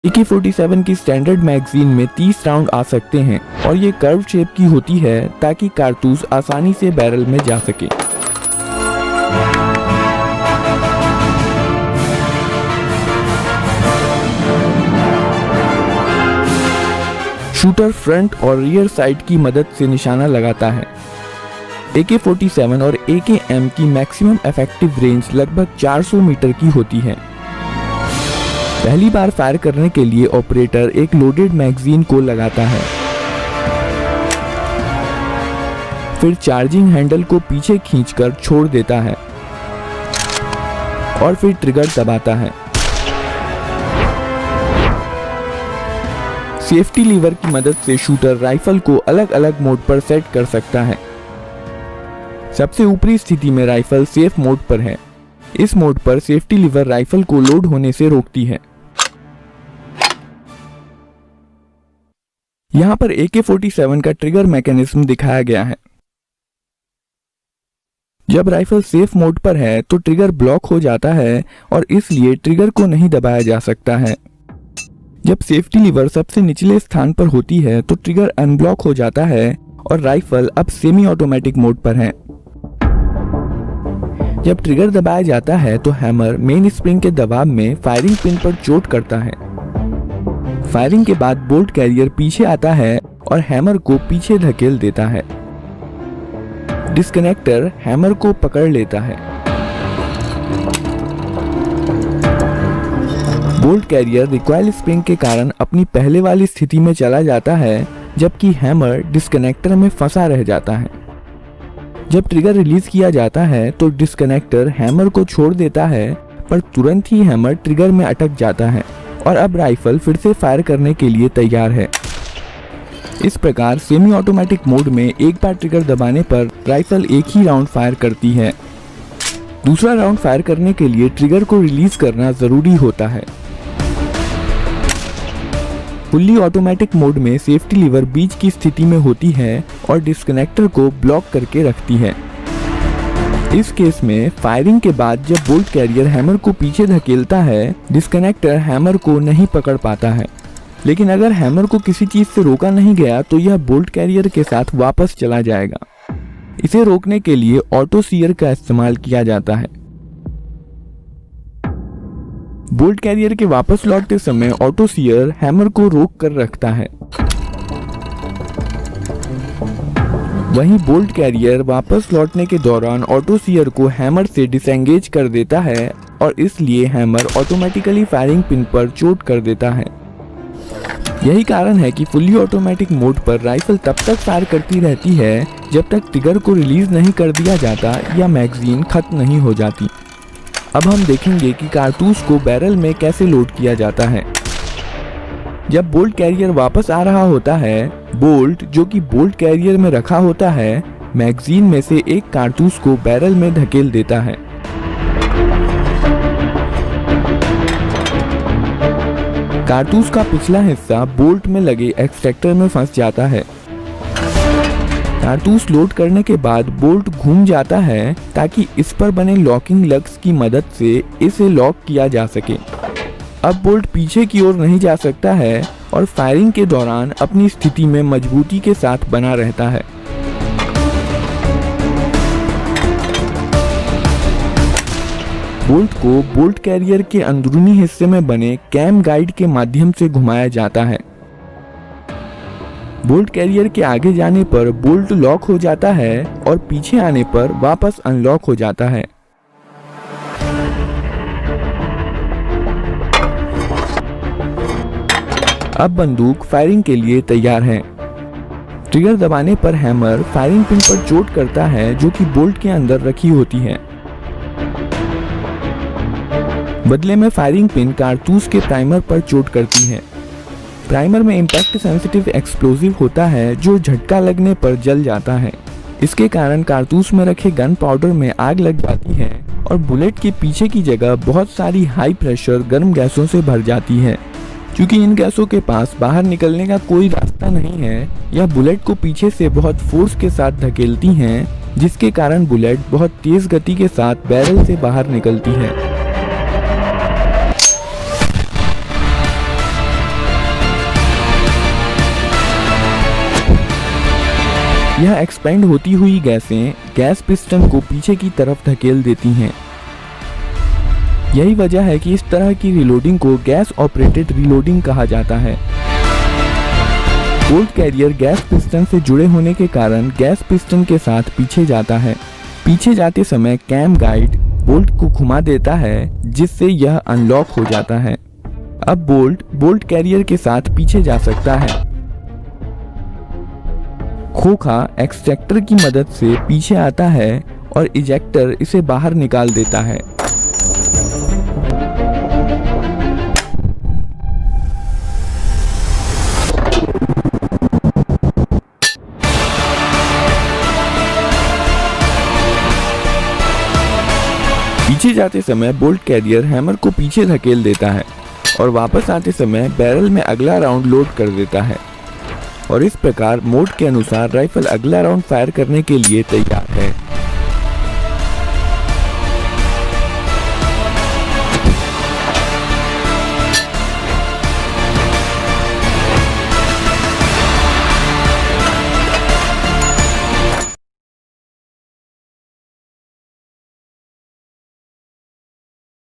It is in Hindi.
AK-47 की स्टैंडर्ड मैगजीन में 30 राउंड आ सकते हैं और ये कर्व शेप की होती है ताकि कारतूस आसानी से बैरल में जा सके। शूटर फ्रंट और रियर साइड की मदद से निशाना लगाता है। AK-47 और AKM की मैक्सिमम इफेक्टिव रेंज लगभग 400 मीटर की होती है। पहली बार फायर करने के लिए ऑपरेटर एक लोडेड मैगजीन को लगाता है, फिर चार्जिंग हैंडल को पीछे खींचकर छोड़ देता है और फिर ट्रिगर दबाता है। सेफ्टी लीवर की मदद से शूटर राइफल को अलग अलग मोड पर सेट कर सकता है। सबसे ऊपरी स्थिति में राइफल सेफ मोड पर है। इस मोड पर सेफ्टी लीवर राइफल को लोड होने से रोकती है। यहाँ पर AK-47 का ट्रिगर मैकेनिज्म दिखाया गया है। जब राइफल सेफ मोड पर है तो ट्रिगर ब्लॉक हो जाता है और इसलिए ट्रिगर को नहीं दबाया जा सकता है। जब सेफ्टी लीवर सबसे निचले स्थान पर होती है तो ट्रिगर अनब्लॉक हो जाता है और राइफल अब सेमी ऑटोमेटिक मोड पर है। जब ट्रिगर दबाया जाता है तो हैमर मेन स्प्रिंग के दबाव में फायरिंग पिन पर चोट करता है। फायरिंग के बाद बोल्ट कैरियर पीछे आता है और हैमर को पीछे धकेल देता है। डिस्कनेक्टर हैमर को पकड़ लेता है। बोल्ट कैरियर रिकॉइल स्प्रिंग के कारण अपनी पहले वाली स्थिति में चला जाता है, जबकि हैमर डिस्कनेक्टर में फंसा रह जाता है। जब ट्रिगर रिलीज किया जाता है तो डिस्कनेक्टर हैमर को छोड़ देता है, पर तुरंत ही हैमर ट्रिगर में अटक जाता है और अब राइफल फिर से फायर करने के लिए तैयार है। इस प्रकार सेमी ऑटोमेटिक मोड में एक बार ट्रिगर दबाने पर राइफल एक ही राउंड फायर करती है। दूसरा राउंड फायर करने के लिए ट्रिगर को रिलीज करना जरूरी होता है। फुल्ली ऑटोमेटिक मोड में सेफ्टी लीवर बीच की स्थिति में होती है और डिस्कनेक्टर को ब्लॉक करके रखती है। इस केस में फायरिंग के बाद जब बोल्ट कैरियर हैमर को पीछे धकेलता है, डिस्कनेक्टर हैमर को नहीं पकड़ पाता है। लेकिन अगर हैमर को किसी चीज से रोका नहीं गया तो यह बोल्ट कैरियर के साथ वापस चला जाएगा। इसे रोकने के लिए ऑटो सीयर का इस्तेमाल किया जाता है। बोल्ट कैरियर के वापस लौटते समय ऑटो सीयर हैमर को रोक कर रखता है। वहीं बोल्ट कैरियर वापस लौटने के दौरान ऑटो सीयर को हैमर से डिसएंगेज कर देता है और इसलिए हैमर ऑटोमेटिकली फायरिंग पिन पर चोट कर देता है। यही कारण है कि फुल्ली ऑटोमेटिक मोड पर राइफल तब तक फायर करती रहती है जब तक ट्रिगर को रिलीज नहीं कर दिया जाता या मैगजीन खत्म नहीं हो जाती। अब हम देखेंगे कि कारतूस को बैरल में कैसे लोड किया जाता है। जब बोल्ट कैरियर वापस आ रहा होता है, बोल्ट जो कि बोल्ट कैरियर में रखा होता है, मैगजीन में से एक कारतूस को बैरल में धकेल देता है। कारतूस का पिछला हिस्सा बोल्ट में लगे एक्सट्रैक्टर में फंस जाता है। कारतूस लोड करने के बाद बोल्ट घूम जाता है ताकि इस पर बने लॉकिंग लग्स की मदद से इसे लॉक किया जा सके। अब बोल्ट पीछे की ओर नहीं जा सकता है और फायरिंग के दौरान अपनी स्थिति में मजबूती के साथ बना रहता है। बोल्ट को बोल्ट कैरियर के अंदरूनी हिस्से में बने कैम गाइड के माध्यम से घुमाया जाता है। बोल्ट कैरियर के आगे जाने पर बोल्ट लॉक हो जाता है और पीछे आने पर वापस अनलॉक हो जाता है। अब बंदूक फायरिंग के लिए तैयार है। ट्रिगर दबाने पर हैमर फायरिंग पिन पर चोट करता है जो कि बोल्ट के अंदर रखी होती है। बदले में फायरिंग पिन कारतूस के प्राइमर पर चोट करती है। प्राइमर में इम्पैक्ट सेंसिटिव एक्सप्लोजिव होता है जो झटका लगने पर जल जाता है। इसके कारण कारतूस में रखे गन पाउडर में आग लग जाती है और बुलेट के पीछे की जगह बहुत सारी हाई प्रेशर गर्म गैसों से भर जाती है। क्योंकि इन गैसों के पास बाहर निकलने का कोई रास्ता नहीं है, यह बुलेट को पीछे से बहुत फोर्स के साथ धकेलती हैं, जिसके कारण बुलेट बहुत तेज गति के साथ बैरल से बाहर निकलती है। यह एक्सपेंड होती हुई गैसें गैस पिस्टन को पीछे की तरफ धकेल देती हैं। यही वजह है कि इस तरह की रिलोडिंग को गैस ऑपरेटेड रिलोडिंग कहा जाता है। बोल्ट कैरियर गैस पिस्टन से जुड़े होने के कारण गैस पिस्टन के साथ पीछे जाता है। पीछे जाते समय कैम गाइड बोल्ट को घुमा देता है, जिससे यह अनलॉक हो जाता है। अब बोल्ट कैरियर के साथ पीछे जा सकता है। खोखा एक्सट्रैक्टर की मदद से पीछे आता है और इजेक्टर इसे बाहर निकाल देता है। पीछे जाते समय बोल्ट कैरियर हैमर को पीछे धकेल देता है और वापस आते समय बैरल में अगला राउंड लोड कर देता है और इस प्रकार मोड के अनुसार राइफल अगला राउंड फायर करने के लिए तैयार है।